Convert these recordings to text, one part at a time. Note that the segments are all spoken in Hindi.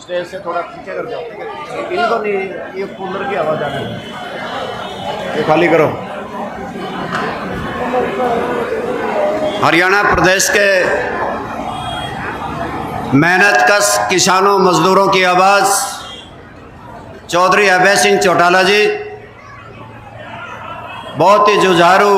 स्टेज से थोड़ा पीछे कर जाओ। इनको नहीं, ये कूलर की आवाज़ आ रही है, ये खाली करो। हरियाणा प्रदेश के मेहनतकश किसानों मजदूरों की आवाज़ चौधरी अभय सिंह चौटाला जी, बहुत ही जुझारू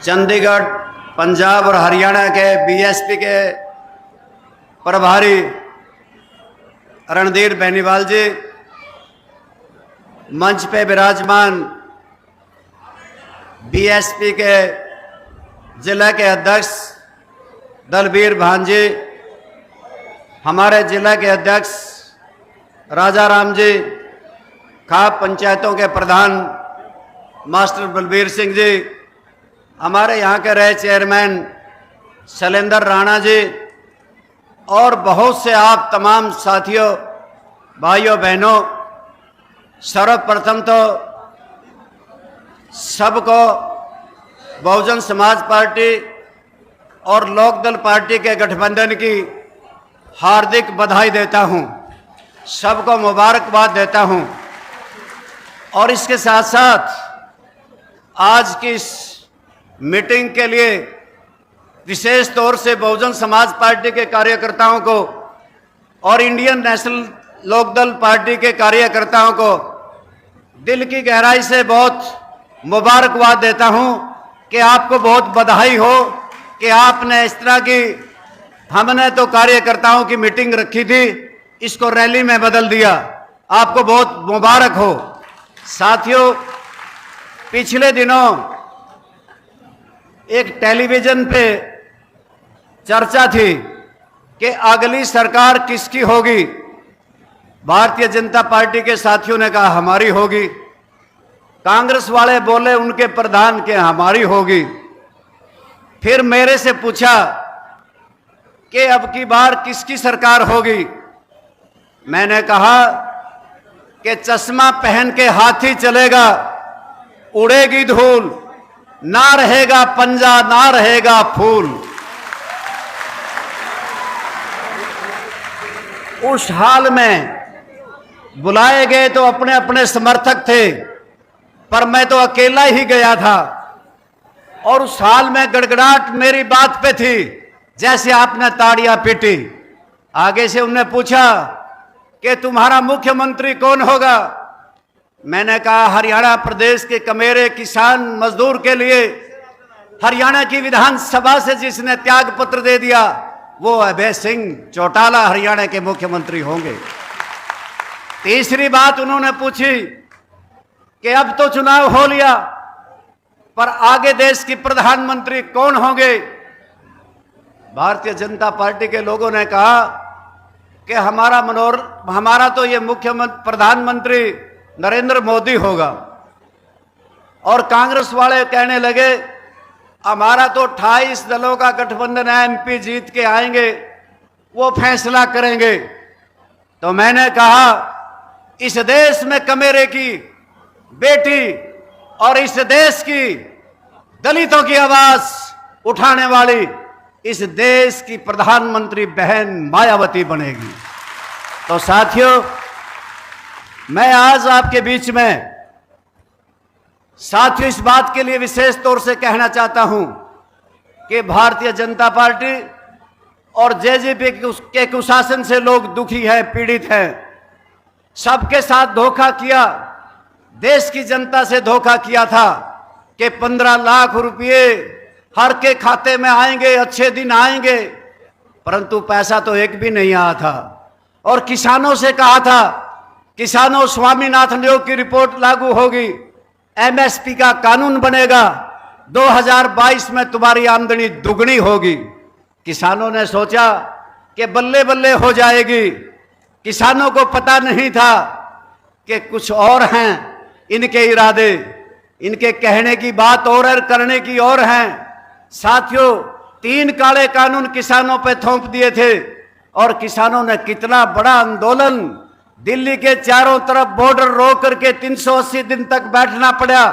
चंडीगढ़, पंजाब और हरियाणा के बीएसपी के प्रभारी रणधीर बेनीवाल जी, मंच पे विराजमान बीएसपी के जिला के अध्यक्ष दलबीर भांजी, हमारे जिला के अध्यक्ष राजा राम जी, खाप पंचायतों के प्रधान मास्टर बलबीर सिंह जी, हमारे यहाँ के रहे चेयरमैन शैलेंद्र राणा जी और बहुत से आप तमाम साथियों, भाइयों बहनों, सर्वप्रथम तो सबको बहुजन समाज पार्टी और लोकदल पार्टी के गठबंधन की हार्दिक बधाई देता हूं, सबको मुबारकबाद देता हूं। और इसके साथ साथ आज की इस मीटिंग के लिए विशेष तौर से बहुजन समाज पार्टी के कार्यकर्ताओं को और इंडियन नेशनल लोकदल पार्टी के कार्यकर्ताओं को दिल की गहराई से बहुत मुबारकबाद देता हूं कि आपको बहुत बधाई हो कि आपने इस तरह की, हमने तो कार्यकर्ताओं की मीटिंग रखी थी, इसको रैली में बदल दिया, आपको बहुत मुबारक हो। साथियों, पिछले दिनों एक टेलीविजन पे चर्चा थी कि अगली सरकार किसकी होगी। भारतीय जनता पार्टी के साथियों ने कहा हमारी होगी, कांग्रेस वाले बोले उनके प्रधान के हमारी होगी। फिर मेरे से पूछा कि अब की बार किसकी सरकार होगी। मैंने कहा कि चश्मा पहन के हाथी चलेगा, उड़ेगी धूल, ना रहेगा पंजा ना रहेगा फूल। उस हाल में बुलाए गए तो अपने अपने समर्थक थे, पर मैं तो अकेला ही गया था और उस हाल में गड़गड़ाहट मेरी बात पे थी, जैसे आपने ताड़ियां पीटी। आगे से उन्होंने पूछा कि तुम्हारा मुख्यमंत्री कौन होगा। मैंने कहा हरियाणा प्रदेश के कमेरे किसान मजदूर के लिए हरियाणा की विधानसभा से जिसने त्याग पत्र दे दिया वो अभय सिंह चौटाला हरियाणा के मुख्यमंत्री होंगे। तीसरी बात उन्होंने पूछी कि अब तो चुनाव हो लिया, पर आगे देश की प्रधानमंत्री कौन होंगे। भारतीय जनता पार्टी के लोगों ने कहा कि हमारा तो ये मुख्यमंत्री प्रधानमंत्री नरेंद्र मोदी होगा। और कांग्रेस वाले कहने लगे हमारा तो 28 दलों का गठबंधन है, एमपी जीत के आएंगे, वो फैसला करेंगे। तो मैंने कहा इस देश में कमेरे की बेटी और इस देश की दलितों की आवाज उठाने वाली इस देश की प्रधानमंत्री बहन मायावती बनेगी। तो साथियों, मैं आज आपके बीच में साथियों इस बात के लिए विशेष तौर से कहना चाहता हूं कि भारतीय जनता पार्टी और जेजेपी के कुशासन से लोग दुखी हैं, पीड़ित हैं, सबके साथ धोखा किया, देश की जनता से धोखा किया था कि 15 लाख रुपए हर के खाते में आएंगे, अच्छे दिन आएंगे, परंतु पैसा तो एक भी नहीं आया था। और किसानों से कहा था किसानों स्वामीनाथन आयोग की रिपोर्ट लागू होगी, एमएसपी का कानून बनेगा, 2022 में तुम्हारी आमदनी दुगनी होगी। किसानों ने सोचा कि बल्ले बल्ले हो जाएगी। किसानों को पता नहीं था कि कुछ और हैं इनके इरादे, इनके कहने की बात और है, करने की और हैं। साथियों, 3 काले कानून किसानों पे थोप दिए थे और किसानों ने कितना बड़ा आंदोलन, दिल्ली के चारों तरफ बॉर्डर रोक करके 380 दिन तक बैठना पड़ा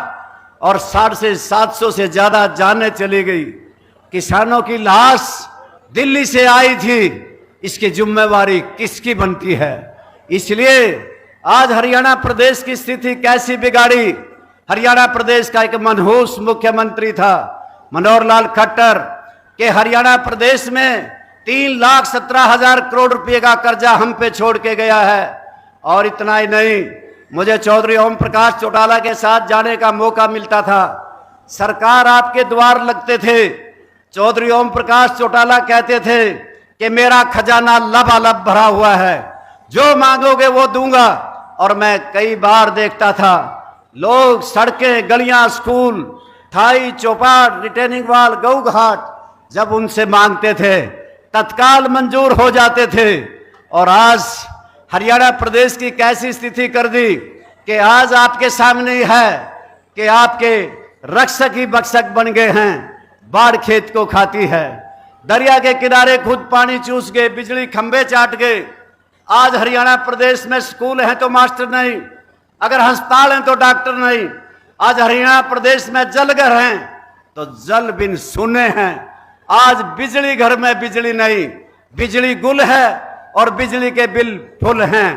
और 750 से ज्यादा जानें चली गई। किसानों की लाश दिल्ली से आई थी, इसकी जिम्मेवारी किसकी बनती है? इसलिए आज हरियाणा प्रदेश की स्थिति कैसी बिगाड़ी। हरियाणा प्रदेश का एक मनहूस मुख्यमंत्री था मनोहर लाल खट्टर के हरियाणा प्रदेश में 3,17,000 करोड़ रुपए का कर्जा हम पे छोड़ के गया है। और इतना ही नहीं, मुझे चौधरी ओम प्रकाश चौटाला के साथ जाने का मौका मिलता था। सरकार आपके द्वार लगते थे, चौधरी ओम प्रकाश चौटाला कहते थे कि मेरा खजाना लबालब भरा हुआ है, जो मांगोगे वो दूंगा। और मैं कई बार देखता था लोग सड़कें, गलियां, स्कूल, थाई, चौपाट, रिटेनिंग वॉल, गऊ घाट जब उनसे मांगते थे तत्काल मंजूर हो जाते थे। और आज हरियाणा प्रदेश की कैसी स्थिति कर दी कि आज आपके सामने ही है कि आपके रक्षक ही बक्षक बन गए हैं। बाढ़ खेत को खाती है, दरिया के किनारे खुद पानी चूस गए, बिजली खंभे चाट गए। आज हरियाणा प्रदेश में स्कूल हैं तो मास्टर नहीं, अगर अस्पताल हैं तो डॉक्टर नहीं। आज हरियाणा प्रदेश में जलघर हैं तो जल बिन सुने हैं। आज बिजली घर में बिजली नहीं, बिजली गुल है और बिजली के बिल फुल हैं।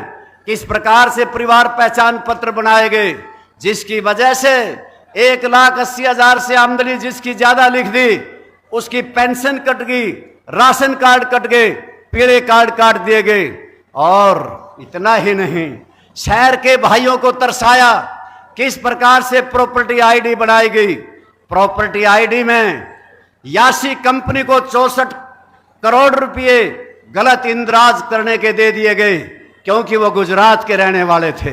किस प्रकार से परिवार पहचान पत्र बनाए गए, जिसकी वजह से 1,80,000 से आमदनी जिसकी ज्यादा लिख दी उसकी पेंशन कट गई, राशन कार्ड कट गए, पीले कार्ड काट दिए गए। और इतना ही नहीं, शहर के भाइयों को तरसाया किस प्रकार से प्रॉपर्टी आईडी बनाई गई। प्रॉपर्टी आईडी में यासी कंपनी को 64 करोड़ रुपए गलत इंदराज करने के दे दिए गए, क्योंकि वो गुजरात के रहने वाले थे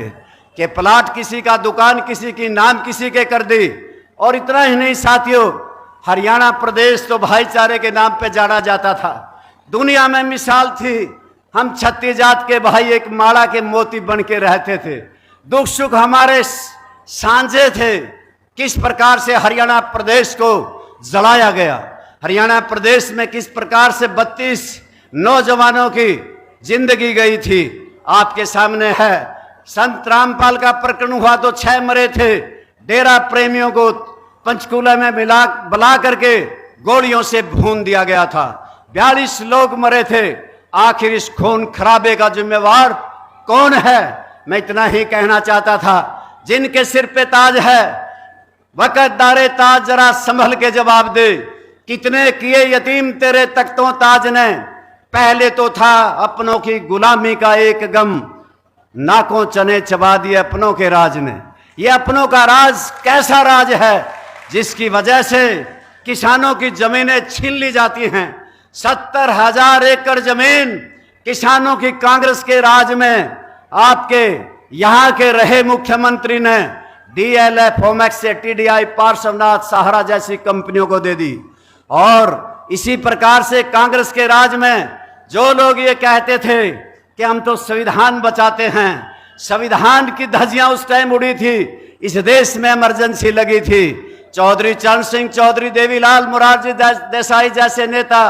कि प्लाट किसी का, दुकान किसी की, नाम किसी के कर दी। और इतना ही नहीं साथियों, हरियाणा प्रदेश तो भाईचारे के नाम पे जाना जाता था, दुनिया में मिसाल थी। हम छत्तीस जात के भाई एक माला के मोती बन के रहते थे, दुख सुख हमारे साझे थे। किस प्रकार से हरियाणा प्रदेश को जलाया गया, हरियाणा प्रदेश में किस प्रकार से 32 नौजवानों की जिंदगी गई थी, आपके सामने है। संत रामपाल का प्रकरण हुआ तो 6 मरे थे। डेरा प्रेमियों को पंचकूला में बुला करके गोलियों से भून दिया गया था, 42 लोग मरे थे। आखिर इस खून खराबे का जिम्मेवार कौन है? मैं इतना ही कहना चाहता था, जिनके सिर पे ताज है वक़्तदारे ताज जरा संभल के जवाब दे। कितने किए यतीम तेरे तख्तों ताज ने, पहले तो था अपनों की गुलामी का एक गम, नाकों चने चबा दिए अपनों के राज ने। ये अपनों का राज कैसा राज है जिसकी वजह से किसानों की जमीनें छीन ली जाती हैं। 70,000 एकड़ जमीन किसानों की कांग्रेस के राज में आपके यहां के रहे मुख्यमंत्री ने डीएलएफ, ओमैक्स से टीडीआई, पार्श्वनाथ, सहारा जैसी कंपनियों को दे दी। और इसी प्रकार से कांग्रेस के राज में जो लोग ये कहते थे कि हम तो संविधान बचाते हैं, संविधान की धज्जियां उस टाइम उड़ी थी, इस देश में इमरजेंसी लगी थी। चौधरी चरण सिंह, चौधरी देवीलाल, मोरारजी देसाई जैसे नेता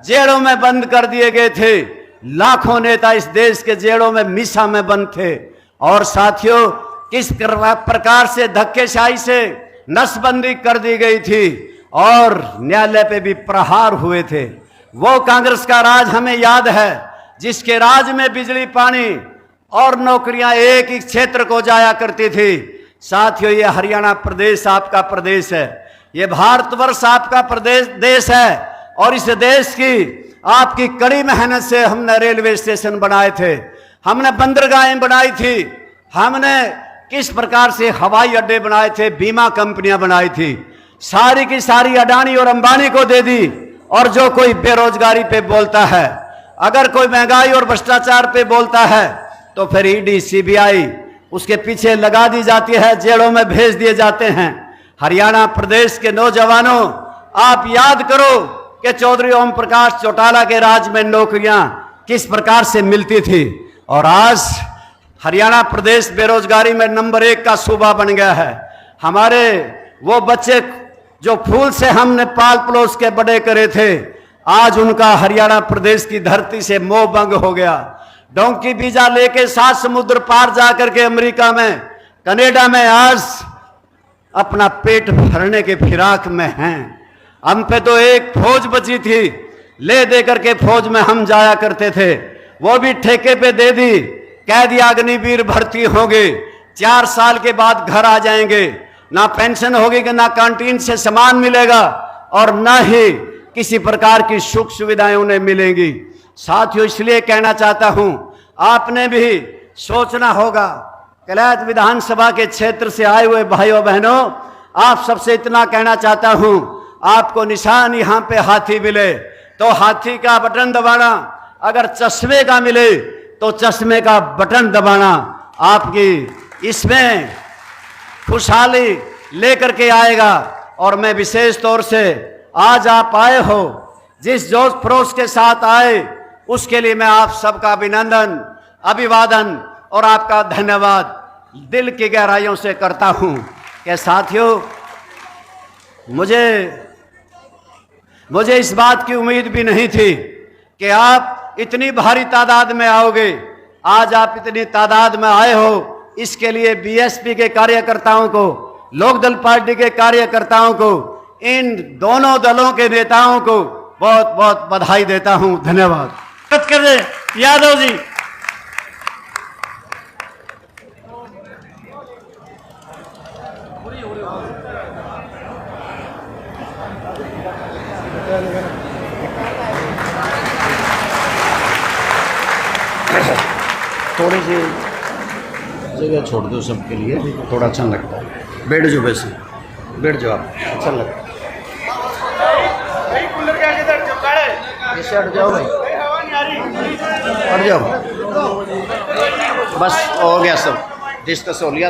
जेलों में बंद कर दिए गए थे। लाखों नेता इस देश के जेलों में मीसा में बंद थे। और साथियों, किस प्रकार से धक्केशाही से नसबंदी कर दी गई थी और न्यायालय पे भी प्रहार हुए थे। वो कांग्रेस का राज हमें याद है, जिसके राज में बिजली, पानी और नौकरियां एक ही क्षेत्र को जाया करती थी। साथियों, ये हरियाणा प्रदेश आपका प्रदेश है, ये भारतवर्ष आपका प्रदेश देश है। और इस देश की आपकी कड़ी मेहनत से हमने रेलवे स्टेशन बनाए थे, हमने बंदरगाहें बनाई थी, हमने किस प्रकार से हवाई अड्डे बनाए थे, बीमा कंपनियां बनाई थी, सारी की सारी अडानी और अंबानी को दे दी। और जो कोई बेरोजगारी पे बोलता है, अगर कोई महंगाई और भ्रष्टाचार पे बोलता है, तो फिर ईडी, सीबीआई उसके पीछे लगा दी जाती है, जेलों में भेज दिए जाते हैं। हरियाणा प्रदेश के नौजवानों, आप याद करो कि चौधरी ओम प्रकाश चौटाला के राज में नौकरियां किस प्रकार से मिलती थी। और आज हरियाणा प्रदेश बेरोजगारी में नंबर 1 का सूबा बन गया है। हमारे वो बच्चे जो फूल से हमने पाल पलोस के बड़े करे थे, आज उनका हरियाणा प्रदेश की धरती से मोह भंग हो गया। डोंकी वीजा लेके 7 समुद्र पार जाकर के अमेरिका में, कनाडा में आज अपना पेट भरने के फिराक में हैं। हम पे तो एक फौज बची थी, ले दे करके फौज में हम जाया करते थे, वो भी ठेके पे दे दी। कैदी अग्निवीर भर्ती होंगे, 4 साल के बाद घर आ जाएंगे। ना पेंशन होगी कि ना कैंटीन से सामान मिलेगा और ना ही किसी प्रकार की सुख सुविधाएं उन्हें मिलेंगी। साथियों, इसलिए कहना चाहता हूं, आपने भी सोचना होगा। कलैत विधानसभा के क्षेत्र से आए हुए भाइयों बहनों, आप सबसे इतना कहना चाहता हूं, आपको निशान यहां पे हाथी मिले तो हाथी का बटन दबाना, अगर चश्मे का मिले तो चश्मे का बटन दबाना आपकी इसमें खुशहाली लेकर के आएगा। और मैं विशेष तौर से आज आप आए हो, जिस जोश खरोश के साथ आए, उसके लिए मैं आप सबका अभिनंदन, अभिवादन और आपका धन्यवाद दिल की गहराइयों से करता हूं। कि साथियों, मुझे इस बात की उम्मीद भी नहीं थी कि आप इतनी भारी तादाद में आओगे। आज आप इतनी तादाद में आए हो, इसके लिए बीएसपी के कार्यकर्ताओं को, लोकदल पार्टी के कार्यकर्ताओं को, इन दोनों दलों के नेताओं को बहुत बहुत बधाई देता हूं। धन्यवाद। यादव जी, थोड़ी सी जगह छोड़ दो सबके लिए, थोड़ा अच्छा लगता है। बैठ जाओ, वैसे बैठ जाओ, आप अच्छा लगता है। ऐसे हट जाओ भाई, हट जाओ, बस हो गया, सब डिस्कस हो लिया।